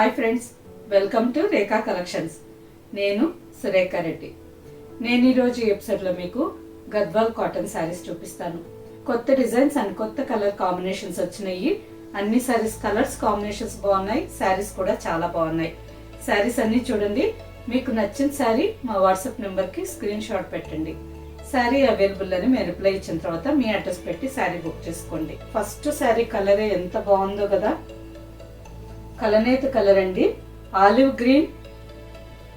Hi friends, welcome to Rekha collections. నేను సురేఖ రెడ్డి. నేను ఈరోజు ఎపిసోడ్లో మీకు గద్వాల్ కాటన్ శారీస్ చూపిస్తాను. కొత్త డిజైన్స్ అండ్ కొత్త కలర్ కాంబినేషన్స్ వచ్చినాయి. అన్ని శారీస్ కలర్స్ కాంబినేషన్స్ బాగున్నాయి, శారీస్ కూడా చాలా బాగున్నాయి. శారీస్ అన్ని చూడండి. మీకు నచ్చిన శారీ మా వాట్సాప్ నెంబర్కి స్క్రీన్ షాట్ పెట్టండి. శారీ అవైలబుల్ అని మేము రిప్లై ఇచ్చిన తర్వాత మీ అడ్రస్ పెట్టి శారీ బుక్ చేసుకోండి. ఫస్ట్ శారీ కలరే ఎంత బాగుందో కదా. కలనేత కలర్ అండి, ఆలివ్ గ్రీన్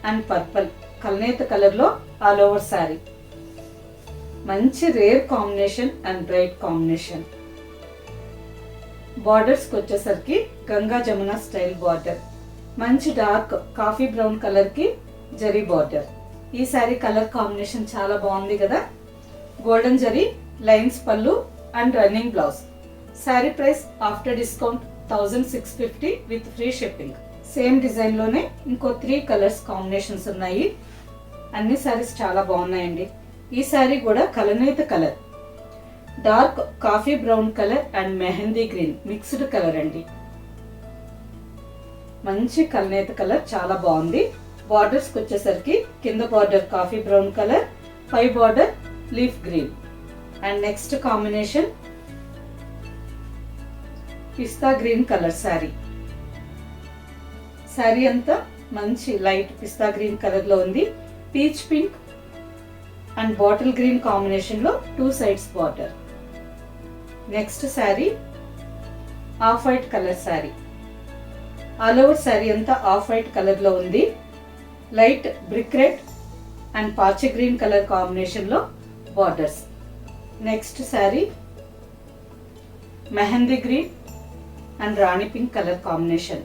అండ్ పర్పుల్ కలనేత కలర్ లో ఆల్ ఓవర్ శారీ. మంచి rare combination and bright combination. Borders కి వచ్చేసరికి గంగా జమున స్టైల్ బార్డర్. మంచి డార్క్ కాఫీ బ్రౌన్ కలర్ కి జరీ బార్డర్. ఈ శారీ కలర్ కాంబినేషన్ చాలా బాగుంది కదా. గోల్డెన్ జరీ లైన్స్ పళ్ళు and running blouse. Sari price after discount 1650 with free shipping. Same design లోనే ఇంకో 3 కలర్స్ కాంబినేషన్స్ ఉన్నాయి. అన్ని శారీస్ చాలా బాగున్నాయండి. ఈ శారీ కూడా కలనేత colour, dark coffee brown colour and mehndi green mixed colour అండి. మంచి కలనేత కలర్ చాలా బాగుంది. బార్డర్స్ కి వచ్చేసరికి కింద బార్డర్ కాఫీ బ్రౌన్ కలర్, పై border leaf green. And next combination పిస్తా గ్రీన్ కలర్ శారీ. శారీ అంతా మంచి లైట్ పిస్తా గ్రీన్ కలర్ లో ఉంది. Peach pink and bottle green combination లో 2 sides border. Next sari off white colour sari. All over sari అంతా ఆఫ్ వైట్ కలర్ లో ఉంది. లైట్ బ్రిక్ రెడ్ అండ్ పాచి గ్రీన్ కలర్ కాంబినేషన్ లో borders. Next sari mehndi green and rani pink colour combination.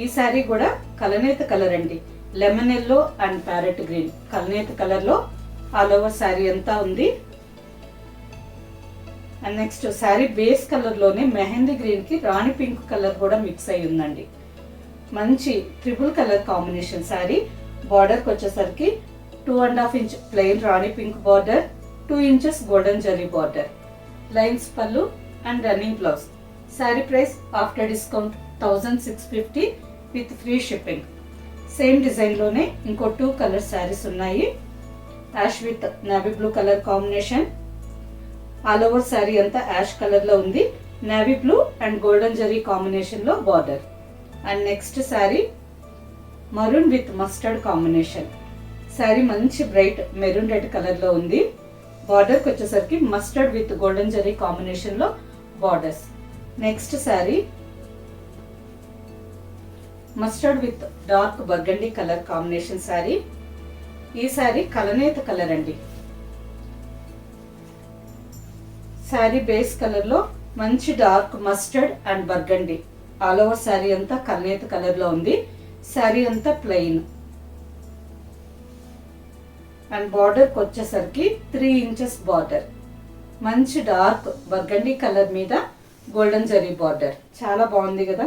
ఈ శారీ కూడా కలనేత colour అండి, lemon yellow and parrot green కలనేత కలర్ లో ఆల్ ఓవర్ శారీ అంతా ఉంది. And next sari base colour లోనే మెహందీ గ్రీన్ కి రాణి పింక్ కలర్ కూడా మిక్స్ అయి ఉందండి. మంచి triple colour combination sari. Border కి వచ్చేసరికి 2.5 inch plain rani pink border, 2 inches golden zari border, lines పళ్ళు and running blouse. Sari price after discount 1650 with free shipping. Same design లోనే ఇంకో 2 కలర్ శారీస్ ఉన్నాయి. Ash with navy blue colour combination. All over sari అంతా ash colour లో ఉంది. Navy blue and golden zari combination లో border. And next sari maroon with mustard combination. Sari మంచి bright maroon red colour లో ఉంది. బార్డర్ కి వచ్చేసరికి mustard with golden zari combination లో borders. Next sari mustard with dark burgundy colour combination sari. ఈ శారీ కలనేత కలర్ అండి. శారీ బేస్ కలర్ లో మంచి dark mustard and burgundy. All over sari అంతా కలనేత కలర్ లో ఉంది. శారీ అంతా ప్లెయిన్ అండ్ బార్డర్ కి వచ్చేసరికి 3 ఇంచెస్ బార్డర్. మంచి డార్క్ బర్గండీ కలర్ మీద గోల్డెన్ జరీ బార్డర్. చాలా బాగుంది కదా.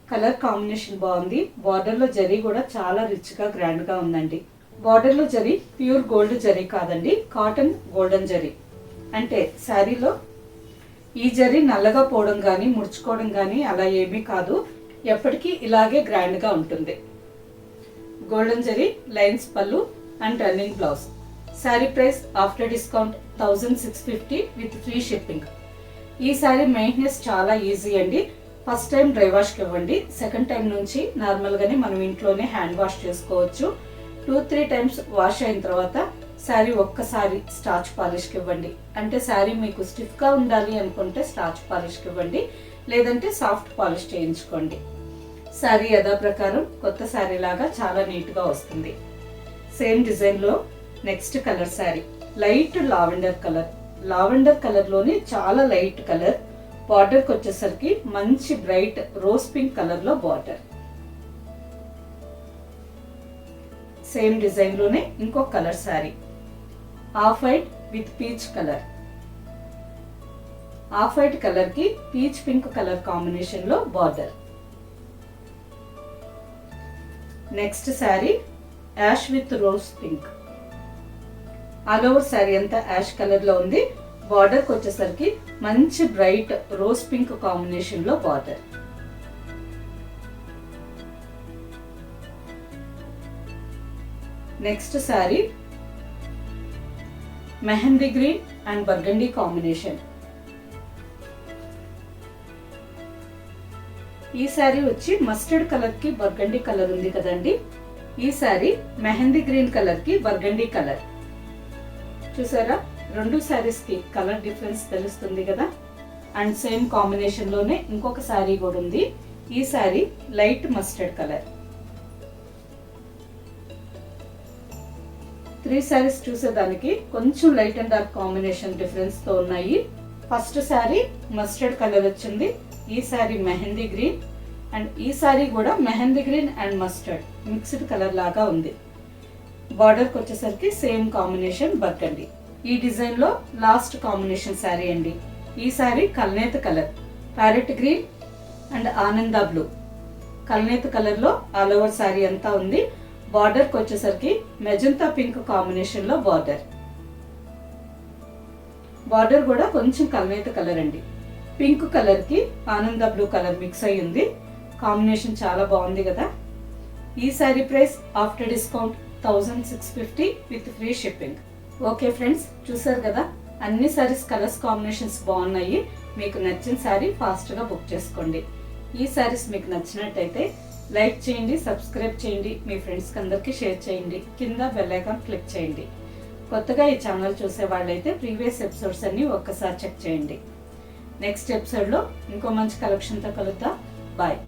కలర్ కాంబినేషన్ బాగుంది. బార్డర్ లో జరీ కూడా చాలా రిచ్ గా గ్రాండ్ గా ఉందండి. బార్డర్ లో జరీ ప్యూర్ గోల్డ్ జరీ కాదండి, కాటన్ గోల్డెన్ జరీ. అంటే శారీలో ఈ జరీ నల్లగా పోవడం కానీ ముడుచుకోవడం కానీ అలా ఏమీ కాదు, ఎప్పటికీ ఇలాగే గ్రాండ్ గా ఉంటుంది. గోల్డెన్ జరీ లైన్స్ పళ్ళు and running blouse. Sari price after discount 1650 with free shipping. ఈ శారీ మెయింటెనెన్స్ చాలా ఈజీ అండి. ఫస్ట్ టైం డ్రై వాష్కి ఇవ్వండి. సెకండ్ టైం నుంచి నార్మల్గానే మనం ఇంట్లోనే హ్యాండ్ వాష్ చేసుకోవచ్చు. 2-3 టైమ్స్ వాష్ అయిన తర్వాత శారీ ఒక్కసారి స్టార్చ్ పాలిష్కి ఇవ్వండి. అంటే శారీ మీకు స్టిఫ్గా ఉండాలి అనుకుంటే స్టార్చ్ పాలిష్కి ఇవ్వండి, లేదంటే సాఫ్ట్ పాలిష్ చేయించుకోండి. శారీ యథా ప్రకారం కొత్త శారీ లాగా చాలా నీట్గా వస్తుంది. సేమ్ డిజైన్లో next colour sari light lavender colour. Lavender colour లోనే చాలా లైట్ కలర్. బార్డర్ కి వచ్చేసరికి మంచి బ్రైట్ రోజ్ పింక్ కలర్ లో బార్డర్. సేమ్ డిజైన్ లోనే ఇంకో colour sari off white with peach colour. Off white colour కి పీచ్ పింక్ కలర్ కాంబినేషన్ లో border. Next sari ash with rose pink. All over sari అంతా ash colour లో ఉంది. బార్డర్ కి వచ్చేసరికి మంచి బ్రైట్ రోజ్ పింక్ కాంబినేషన్ లో border. Next sari mehndi green and burgundy combination. ఈ శారీ వచ్చి మస్టర్డ్ కలర్ కి బర్గండీ కలర్ ఉంది కదండి. ఈ శారీ మెహందీ గ్రీన్ కలర్ కి బర్గండీ కలర్. చూసారా, రెండు శారీస్ కి కలర్ డిఫరెన్స్ తెలుస్తుంది కదా. అండ్ సేమ్ కాంబినేషన్ లోనే ఇంకొక శారీ కూడా ఉంది. ఈ sari light mustard colour. 3 saris చూసేదానికి కొంచెం light and dark combination difference తో ఉన్నాయి. ఫస్ట్ శారీ మస్టర్డ్ కలర్ వచ్చింది. ఈ శారీ మెహందీ గ్రీన్ అండ్ ఈ శారీ కూడా mehndi green and mustard mixed colour లాగా ఉంది. బార్డర్కి వచ్చేసరికి సేమ్ కాంబినేషన్ బర్గండి. ఈ డిజైన్ లో లాస్ట్ కాంబినేషన్ శారీ అండి. ఈ శారీ కల్నేత కలర్, ప్యారెట్ గ్రీన్ అండ్ ఆనంద బ్లూ. కల్నేత కలర్ లో ఆల్ ఓవర్ శారీ అంతా ఉంది. బార్డర్కి వచ్చేసరికి మెజంతా పింక్ కాంబినేషన్ లో బార్డర్. బార్డర్ కూడా కొంచెం కల్నేత కలర్ అండి. పింక్ కలర్ కి ఆనంద బ్లూ కలర్ మిక్స్ అయి ఉంది. కాంబినేషన్ చాలా బాగుంది కదా. ఈ sari price after discount 1650 with free shipping. Okay friends, చూసారు కదా, అన్ని శారీస్ కలర్స్ కాంబినేషన్స్ బాగున్నాయి. మీకు నచ్చిన శారీ ఫాస్ట్ గా బుక్ చేసుకోండి. ఈ శారీస్ మీకు నచ్చినట్టయితే లైక్ చేయండి, సబ్స్క్రైబ్ చేయండి, మీ ఫ్రెండ్స్ అందరికి షేర్ చేయండి, కింద బెల్ ఐకాన్ క్లిక్ చేయండి. కొత్తగా ఈ ఛానల్ చూసే వాళ్ళైతే ప్రీవియస్ ఎపిసోడ్స్ అన్ని ఒక్కసారి చెక్ చేయండి. నెక్స్ట్ ఎపిసోడ్ లో ఇంకో మంచి కలెక్షన్ తో కలుద్దాం. బాయ్.